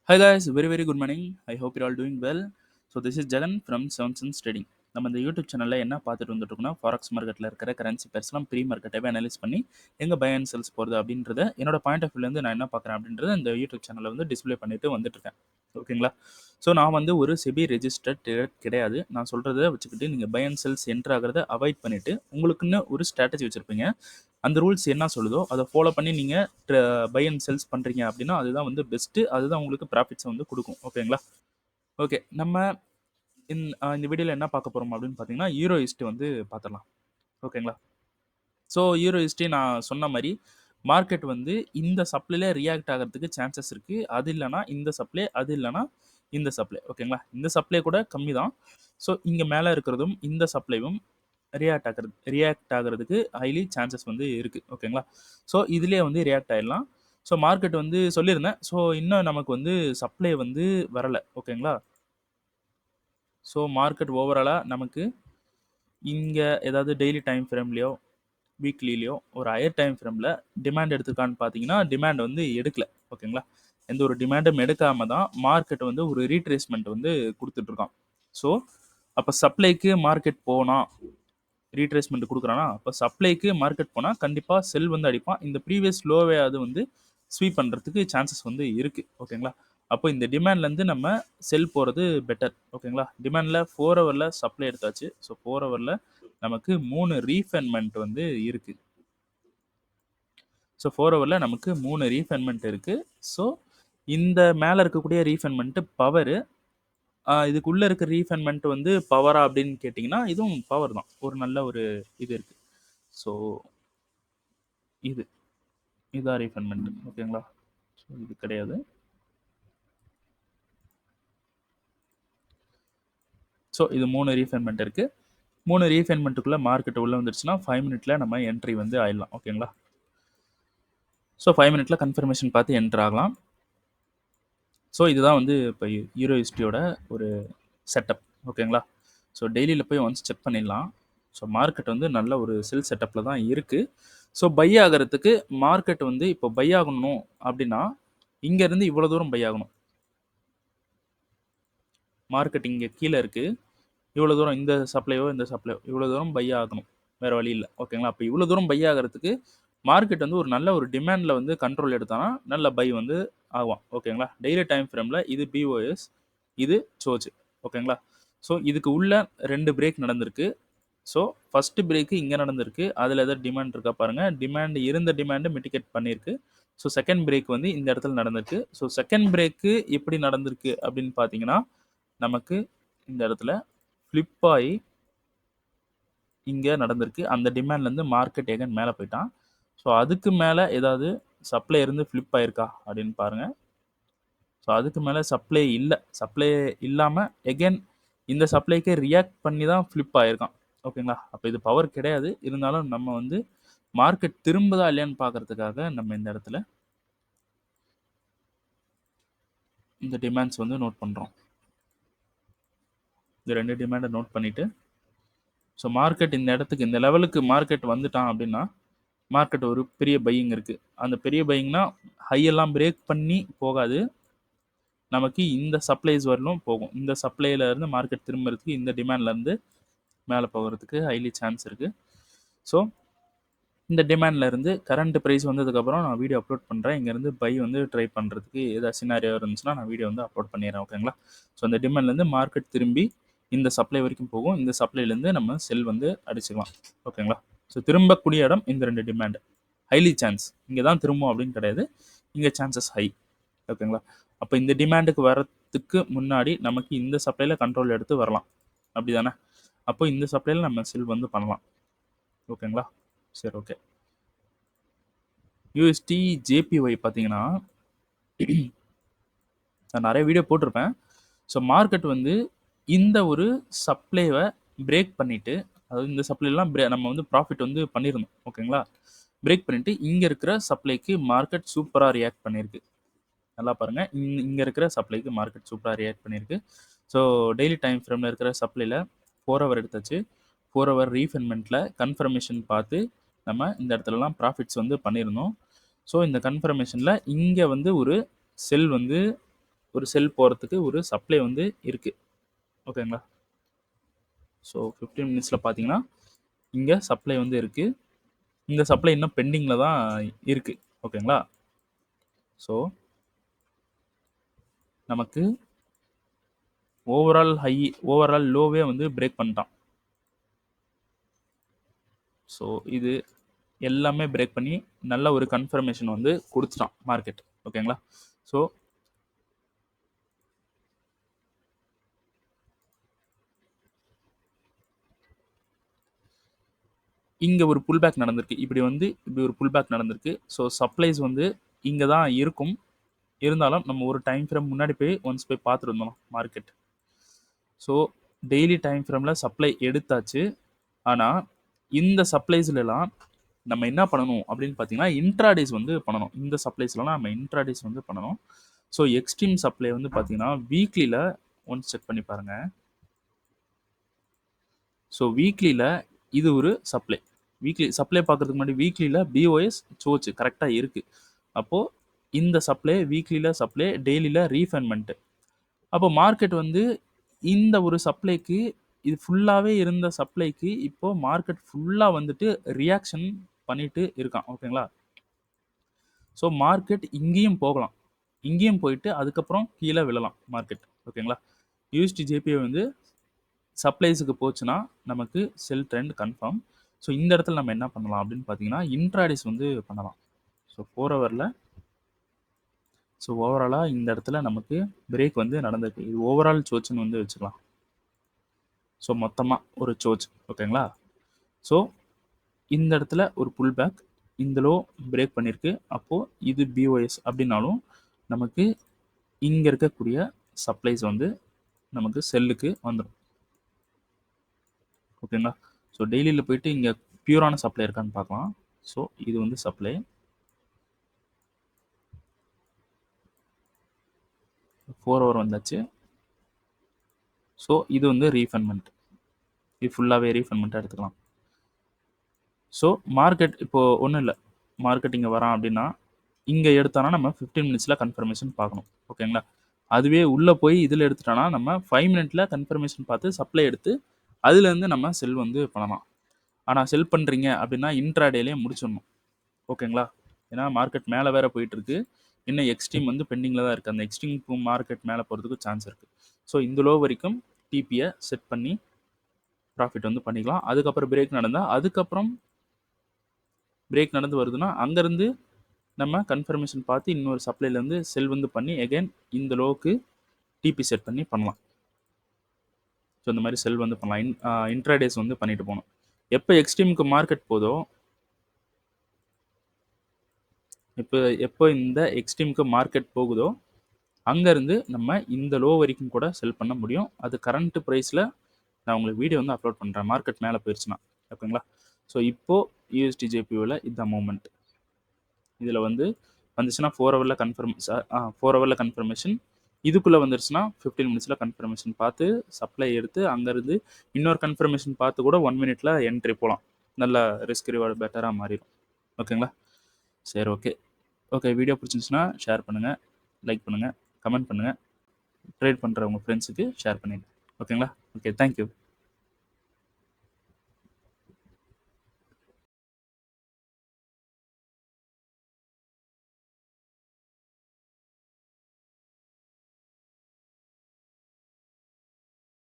Hi guys, very good morning. I hope you're all doing well. So this is Jagan from Seven Sense Trading. நம்ம இந்த YouTube சேனலில் என்ன பார்த்துட்டு வந்துட்டு இருக்கோம்னா ஃபாரெக்ஸ் மார்க்கெட்டில் இருக்கிற கரன்சி பேர்ஸ்லாம் ப்ரீ மார்க்கெட்டாகவே அனலைஸ் பண்ணி எங்கே பை அண்ட் செல்ஸ் போகிறது அப்படின்றத என்னோட பாயிண்ட் ஆஃப் வியூலேருந்து நான் என்ன பார்க்குறேன் அப்படின்றத இந்த யூடியூப் சேனலில் வந்து டிஸ்ப்ளே பண்ணிட்டு வந்துட்டு இருக்கேன். ஓகேங்களா? ஸோ நான் வந்து ஒரு செபி ரெஜிஸ்டர்ட் ட்ரேடர் கிடையாது. நான் சொல்கிறத வச்சுக்கிட்டு நீங்கள் பை அண்ட் செல்ஸ் என்ட்ரு ஆகிறத அவாய்ட் பண்ணிவிட்டு உங்களுக்குன்னு ஒரு ஸ்ட்ராட்டஜி வச்சுருப்பீங்க. அந்த ரூல்ஸ் என்ன சொல்லுதோ அதை ஃபாலோ பண்ணி நீங்கள் பை அண்ட் செல்ஸ் பண்ணுறீங்க அப்படின்னா அதுதான் வந்து பெஸ்ட்டு. அதுதான் உங்களுக்கு ப்ராஃபிட்ஸை வந்து கொடுக்கும். ஓகேங்களா? ஓகே, நம்ம இந்த வீடியோவில் என்ன பார்க்க போகிறோம் அப்படின்னு பார்த்தீங்கன்னா யூரோ ஹிஸ்ட்ரி வந்து பார்த்துடலாம். ஓகேங்களா? ஸோ யூரோ ஹிஸ்ட்ரி நான் சொன்ன மாதிரி மார்க்கெட் வந்து இந்த சப்ளைல ரியாக்ட் ஆகிறதுக்கு சான்சஸ் இருக்குது. அது இல்லைனா இந்த சப்ளை, அது இல்லைனா இந்த சப்ளை. ஓகேங்களா? இந்த சப்ளை கூட கம்மி தான். ஸோ இங்கே மேலே இருக்கிறதும் இந்த சப்ளைவும் ரியாக்ட் ஆகிறதுக்கு ஹைலி சான்சஸ் வந்து இருக்குது. ஓகேங்களா? ஸோ இதுலேயே வந்து ரியாக்ட் ஆகிடலாம். ஸோ மார்க்கெட் வந்து சொல்லியிருந்தேன். ஸோ இன்னும் நமக்கு வந்து சப்ளை வந்து வரலை. ஓகேங்களா? ஸோ மார்க்கெட் ஓவராலாக நமக்கு இங்கே ஏதாவது டெய்லி டைம் ஃப்ரேம்லேயோ வீக்லிலேயோ ஒரு ஹையர் டைம் ஃப்ரேமில் டிமாண்ட் எடுத்துருக்கான்னு பார்த்தீங்கன்னா டிமாண்ட் வந்து எடுக்கல. ஓகேங்களா? எந்த ஒரு டிமாண்டும் எடுக்காம தான் மார்க்கெட் வந்து ஒரு ரீட்ரேஸ்மெண்ட் வந்து கொடுத்துட்ருக்கான். ஸோ அப்போ சப்ளைக்கு மார்க்கெட் போனால் ரீட்ரேஸ்மெண்ட் கொடுக்குறானா, அப்போ சப்ளைக்கு மார்க்கெட் போனால் கண்டிப்பாக செல் வந்து அடிப்பான். இந்த ப்ரீவியஸ் லோவே அது வந்து ஸ்வீப் பண்ணுறதுக்கு சான்சஸ் வந்து இருக்குது. ஓகேங்களா? அப்போ இந்த டிமாண்ட்லேருந்து நம்ம செல் போகிறது பெட்டர். ஓகேங்களா? டிமாண்டில் 4 ஹவரில் சப்ளை எடுத்தாச்சு. ஸோ 4 ஹவரில் நமக்கு 3 ரீஃபைன்மெண்ட் வந்து இருக்குது. ஸோ 4 ஹவரில் நமக்கு 3 ரீஃபைன்மெண்ட் இருக்குது. ஸோ இந்த மேலே இருக்கக்கூடிய ரீஃபைன்மெண்ட்டு பவரு, இதுக்குள்ளே இருக்க ரீஃபைன்மெண்ட் வந்து பவரா அப்படின்னு கேட்டிங்கன்னா இதுவும் பவர் தான். ஒரு நல்ல ஒரு இது இருக்குது. ஸோ இதுதான் ரீஃபைன்மெண்ட். ஓகேங்களா? ஸோ இது கிடையாது. ஸோ இது 3 ரீஃபைன்மெண்ட் இருக்குது. 3 ரீஃபைன்மெண்ட்டுக்குள்ளே மார்க்கெட் உள்ளே வந்துருச்சுன்னா 5 மினிட்ல நம்ம என்ட்ரி வந்து ஆயிடலாம். ஓகேங்களா? ஸோ 5 மினிட்ல கன்ஃபர்மேஷன் பார்த்து என்ட்ரு ஆகலாம். ஸோ இதுதான் வந்து இப்போ யூரோ ஹிஸ்ட்ரியோட ஒரு செட்டப். ஓகேங்களா? ஸோ டெய்லியில் போய் ஒன்ஸ் செக் பண்ணிடலாம். ஸோ மார்க்கெட் வந்து நல்ல ஒரு செல் செட்டப்பில் தான் இருக்குது. ஸோ பை ஆகிறதுக்கு மார்க்கெட் வந்து இப்போ பை ஆகணும் அப்படின்னா இங்கேருந்து இவ்வளோ தூரம் பை ஆகணும். மார்க்கெட் இங்கே கீழே இருக்குது. இவ்வளோ தூரம் இந்த சப்ளையோ இவ்வளோ தூரம் பை ஆகணும். வேறு வழி இல்லை. ஓகேங்களா? அப்போ இவ்வளோ தூரம் பை ஆகிறதுக்கு மார்க்கெட் வந்து ஒரு நல்ல ஒரு டிமாண்டில் வந்து கண்ட்ரோல் எடுத்தானா நல்ல பை வந்து ஆகும். ஓகேங்களா? டெய்லி டைம் ஃப்ரேமில் இது பிஓஎஸ், இது சோஜ். ஓகேங்களா? ஸோ இதுக்கு உள்ள 2 பிரேக் நடந்திருக்கு. ஸோ ஃபஸ்ட்டு பிரேக்கு இங்கே நடந்திருக்கு. அதில் எதாவது டிமாண்ட் இருக்கா பாருங்கள். இருந்த டிமாண்டை மிட்டிகேட் பண்ணியிருக்கு. ஸோ செகண்ட் பிரேக் வந்து இந்த இடத்துல நடந்திருக்கு. ஸோ செகண்ட் பிரேக்கு எப்படி நடந்திருக்கு அப்படின்னு பார்த்தீங்கன்னா நமக்கு இந்த இடத்துல ஃப்ளிப் ஆகி இங்கே நடந்திருக்கு. அந்த டிமாண்ட்லேருந்து மார்க்கெட் எகன் மேலே போயிட்டான். ஸோ அதுக்கு மேலே ஏதாவது சப்ளை இருந்து ஃப்ளிப் ஆயிருக்கா அப்படின்னு பாருங்கள். ஸோ அதுக்கு மேலே சப்ளை இல்லை. சப்ளை இல்லாமல் எகென் இந்த சப்ளைக்கே ரியாக்ட் பண்ணி தான் ஃப்ளிப் ஆகிருக்கான். ஓகேங்களா? அப்போ இது பவர் கிடையாது. இருந்தாலும் நம்ம வந்து மார்க்கெட் திரும்புதா இல்லையான்னு பார்க்கறதுக்காக நம்ம இந்த இடத்துல இந்த டிமாண்ட்ஸ் வந்து நோட் பண்ணுறோம். இந்த 2 டிமாண்டை நோட் பண்ணிவிட்டு ஸோ மார்க்கெட் இந்த இடத்துக்கு இந்த லெவலுக்கு மார்க்கெட் வந்துட்டான் அப்படின்னா மார்க்கெட் ஒரு பெரிய பையிங் இருக்குது. அந்த பெரிய பையிங்னா ஹையெல்லாம் பிரேக் பண்ணி போகாது. நமக்கு இந்த சப்ளைஸ் வரலும் போகும். இந்த சப்ளைல இருந்து மார்க்கெட் திரும்புறதுக்கு இந்த டிமாண்ட்லேருந்து மேலே போகிறதுக்கு ஹைலி சான்ஸ் இருக்குது. ஸோ இந்த டிமாண்டில் இருந்து கரண்ட் ப்ரைஸ் வந்ததுக்கப்புறம் நான் வீடியோ அப்லோட் பண்ணுறேன். இங்கேருந்து பை வந்து ட்ரை பண்ணுறதுக்கு ஏதாவது சினாரியோ இருந்துச்சுன்னா நான் வீடியோ வந்து அப்லோட் பண்ணிடுறேன். ஓகேங்களா? ஸோ இந்த டிமாண்ட்லேருந்து மார்க்கெட் திரும்பி இந்த சப்ளை வரைக்கும் போகும். இந்த சப்ளைலேருந்து நம்ம செல் வந்து அடிச்சுக்கலாம். ஓகேங்களா? ஸோ திரும்பக்கூடிய இடம் இந்த 2 டிமாண்ட். ஹைலி சான்ஸ் இங்கே தான் திரும்பும் அப்படின்னு கிடையாது. இங்கே சான்சஸ் ஹை. ஓகேங்களா? அப்போ இந்த டிமாண்டுக்கு வரத்துக்கு முன்னாடி நமக்கு இந்த சப்ளையில் கண்ட்ரோல் எடுத்து வரலாம். அப்படி தானே? அப்போ இந்த சப்ளையில் நம்ம செல் வந்து பண்ணலாம். ஓகேங்களா? சரி, ஓகே. யூஎஸ்டி ஜேபிஒய் பார்த்தீங்கன்னா நான் நிறைய வீடியோ போட்டிருப்பேன். ஸோ மார்க்கெட் வந்து இந்த ஒரு சப்ளைவை பிரேக் பண்ணிவிட்டு, அதாவது இந்த சப்ளைலாம் நம்ம வந்து ப்ராஃபிட் வந்து பண்ணியிருந்தோம். ஓகேங்களா? பிரேக் பண்ணிவிட்டு இங்கே இருக்கிற சப்ளைக்கு மார்க்கெட் சூப்பராக ரியாக்ட் பண்ணியிருக்கு. நல்லா பாருங்கள். இங்கே இருக்கிற சப்ளைக்கு மார்க்கெட் சூப்பராக ரியாக்ட் பண்ணியிருக்கு. ஸோ டெய்லி டைம் ஃப்ரேமில் இருக்கிற சப்ளையில் 4 ஹவர் எடுத்தாச்சு. 4 ஹவர் ரீஃபைன்மெண்ட்டில் கன்ஃபர்மேஷன் பார்த்து நம்ம இந்த இடத்துலலாம் ப்ராஃபிட்ஸ் வந்து பண்ணியிருந்தோம். ஸோ இந்த கன்ஃபர்மேஷனில் இங்கே வந்து ஒரு செல் வந்து ஒரு செல் போகிறதுக்கு ஒரு சப்ளை வந்து இருக்குது. ஓகேங்களா? ஸோ 15 மினிட்ஸில் பார்த்தீங்கன்னா இங்கே சப்ளை வந்து இருக்குது. இந்த சப்ளை இன்னும் பெண்டிங்கில் தான் இருக்குது. ஓகேங்களா? ஸோ நமக்கு ஓவரால் லோவே வந்து பிரேக் பண்ணிட்டான். ஸோ இது எல்லாமே பிரேக் பண்ணி நல்ல ஒரு கன்ஃபர்மேஷன் வந்து கொடுத்துட்டான் மார்க்கெட். ஓகேங்களா? ஸோ இங்கே ஒரு புல் பேக் நடந்திருக்கு. இப்படி ஒரு புல் பேக் நடந்திருக்கு. ஸோ சப்ளைஸ் வந்து இங்கே தான் இருக்கும். இருந்தாலும் நம்ம ஒரு டைம் ஃப்ரேம் முன்னாடி போய் ஒன்ஸ் போய் பார்த்துருந்தோம் மார்க்கெட். ஸோ டெய்லி டைம் ஃப்ரேமில் சப்ளை எடுத்தாச்சு. ஆனால் இந்த சப்ளைஸ்லாம் நம்ம என்ன பண்ணணும் அப்படின்னு பார்த்தீங்கன்னா இன்ட்ராடேஸ் வந்து பண்ணணும். இந்த சப்ளைஸ்லாம் நம்ம இன்ட்ராடேஸ் வந்து பண்ணணும். ஸோ எக்ஸ்ட்ரீம் சப்ளை வந்து பார்த்தீங்கன்னா வீக்லியில் ஒன்ஸ் செக் பண்ணி பாருங்கள். ஸோ வீக்லியில் இது ஒரு சப்ளை. வீக்லி சப்ளை பார்க்குறதுக்கு முன்னாடி வீக்லியில் பிஓஎஸ் சோச்சு கரெக்டாக இருக்குது. அப்போது இந்த சப்ளை வீக்லியில் சப்ளை, டெய்லியில் ரீஃபைன்மெண்ட்டு. அப்போ மார்க்கெட் வந்து இந்த ஒரு சப்ளைக்கு இது ஃபுல்லாகவே இருந்த சப்ளைக்கு இப்போது மார்க்கெட் ஃபுல்லாக வந்துட்டு ரியாக்ஷன் பண்ணிட்டு இருக்கான். ஓகேங்களா? ஸோ மார்க்கெட் இங்கேயும் போகலாம், இங்கேயும் போயிட்டு அதுக்கப்புறம் கீழே விழலாம் மார்க்கெட். ஓகேங்களா? யூஎஸ்டி ஜேபிஐ வந்து சப்ளைஸுக்கு போச்சுன்னா நமக்கு செல் ட்ரெண்ட் கன்ஃபார்ம். ஸோ இந்த இடத்துல நம்ம என்ன பண்ணலாம் அப்படின்னு பார்த்தீங்கன்னா இன்ட்ராடேஸ் வந்து பண்ணலாம். ஸோ 4 ஹவரில் ஸோ ஓவராலாக இந்த இடத்துல நமக்கு பிரேக் வந்து நடந்திருக்கு. இது ஓவரால் சோச்சுன்னு வந்து வச்சுக்கலாம். ஸோ மொத்தமாக ஒரு சோச். ஓகேங்களா? ஸோ இந்த இடத்துல ஒரு புல் பேக், இந்த லோ பிரேக் பண்ணியிருக்கு. அப்போது இது பிஓஎஸ் அப்படின்னாலும் நமக்கு இங்கே இருக்கக்கூடிய சப்ளைஸ் வந்து நமக்கு செல்லுக்கு வந்துடும். ஓகேங்களா? ஸோ டெய்லியில் போயிட்டு இங்கே பியூரான சப்ளை இருக்கான்னு பார்க்கலாம். ஸோ இது வந்து சப்ளை 4 ஹவர் வந்தாச்சு. ஸோ இது வந்து ரீஃபண்ட்மெண்ட். இது ஃபுல்லாகவே ரீஃபண்ட்மெண்ட்டாக எடுத்துக்கலாம். ஸோ மார்க்கெட் இப்போது ஒன்றும் இல்லை, மார்க்கெட் இங்கே வரான் அப்படின்னா இங்கே எடுத்தானா நம்ம 15 மினிட்ஸில் கன்ஃபர்மேஷன் பார்க்கணும். ஓகேங்களா? அதுவே உள்ளே போய் இதில் எடுத்துட்டோன்னா நம்ம 5 மினிட்ல கன்ஃபர்மேஷன் பார்த்து சப்ளை எடுத்து அதுலேருந்து நம்ம செல் வந்து பண்ணலாம். ஆனால் செல் பண்ணுறீங்க அப்படின்னா இன்ட்ராடேலேயே முடிச்சிடணும். ஓகேங்களா? ஏன்னா மார்க்கெட் மேலே வேற போயிட்டு இருக்கு. இன்னும் எக்ஸ்ட்ரீம் வந்து பெண்டிங்கில் தான் இருக்குது. அந்த எக்ஸ்ட்ரீம் மார்க்கெட் மேலே போகிறதுக்கு சான்ஸ் இருக்குது. ஸோ இந்த லோ வரைக்கும் டிபியை செட் பண்ணி ப்ராஃபிட் வந்து பண்ணிக்கலாம். அதுக்கப்புறம் பிரேக் நடந்தால் அதுக்கப்புறம் பிரேக் நடந்து வருதுன்னா அங்கேருந்து நம்ம கன்ஃபர்மேஷன் பார்த்து இன்னொரு சப்ளைலேருந்து செல் வந்து பண்ணி எகைன் இந்த லோவுக்கு டிபி செட் பண்ணி பண்ணலாம். ஸோ இந்த மாதிரி செல் வந்து பண்ணலாம். இன்ட்ராடேஸ் வந்து பண்ணிட்டு போகணும். எப்போ எக்ஸ்ட்ரீமுக்கு மார்க்கெட் போதோ, எப்போ இந்த எக்ஸ்ட்ரீமுக்கு மார்க்கெட் போகுதோ அங்கேருந்து நம்ம இந்த லோ வரைக்கும் கூட செல் பண்ண முடியும். அது கரண்ட் ப்ரைஸில் நான் உங்களுக்கு வீடியோ வந்து அப்லோட் பண்ணுறேன் மார்க்கெட் மேலே போயிடுச்சுன்னா. ஓகேங்களா? ஸோ இப்போது யூஎஸ்டி ஜேபியூவில் இதுதான் மூமெண்ட். இதில் வந்து வந்துச்சுன்னா 4 ஹவரில் கன்ஃபர்மேஷன். இதுக்குள்ளே வந்துருச்சுன்னா 15 மினிட்ஸில் கன்ஃபர்மேஷன் பார்த்து சப்ளை எடுத்து அங்கேருந்து இன்னொரு கன்ஃபர்மேஷன் பார்த்து கூட 1 மினிட்ல என்ட்ரி போகலாம். நல்ல ரிஸ்க் ரிவார்டு பெட்டராக மாறிடும். ஓகேங்களா? சரி, ஓகே வீடியோ பிடிச்சிருந்துச்சுன்னா ஷேர் பண்ணுங்கள், லைக் பண்ணுங்கள், கமெண்ட் பண்ணுங்கள், ட்ரேட் பண்ணுற உங்கள் ஃப்ரெண்ட்ஸுக்கு ஷேர் பண்ணிடுங்க. ஓகேங்களா? Okay, thank you.